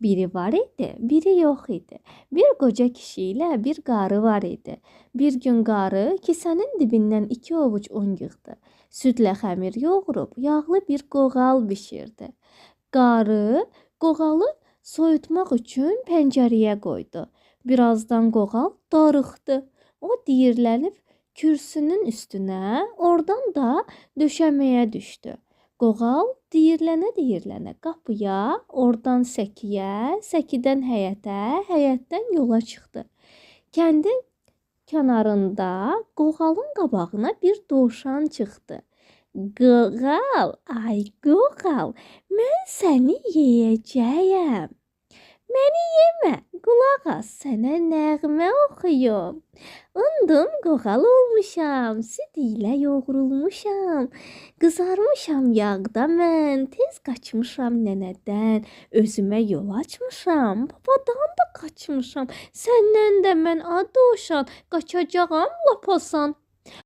Biri var idi, biri yox idi. Bir qoca kişi ilə bir qarı var idi. Bir gün qarı kisənin dibindən 2 ovuc un yığdı. Südlə xəmir yoğurub yağlı bir qoğal bişirdi. Qarı qoğalı soyutmaq üçün pəncərəyə qoydu. Birazdan qoğal darıxdı. O diyirlənib kürsünün üstünə, oradan da döşəməyə düşdü. Qoğal diyirlənə-diyirlənə qapıya, oradan səkiyə, səkidən həyətə, həyətdən yola çıxdı. Kəndin kənarında qoğalın qabağına bir dovşan çıxdı. Qoğal, ay qoğal, mən səni yeyəcəyəm. Məni yemə, qulaq as, sənə nəğmə oxuyum. Unudum qoğal olmuşam, süd ilə yoğrulmuşam. Qızarmışam yağda mən, tez qaçmışam nənədən. Özümə yol açmışam, babadan da qaçmışam. Səndən də mən a dovşan, qaçacağam lap asan.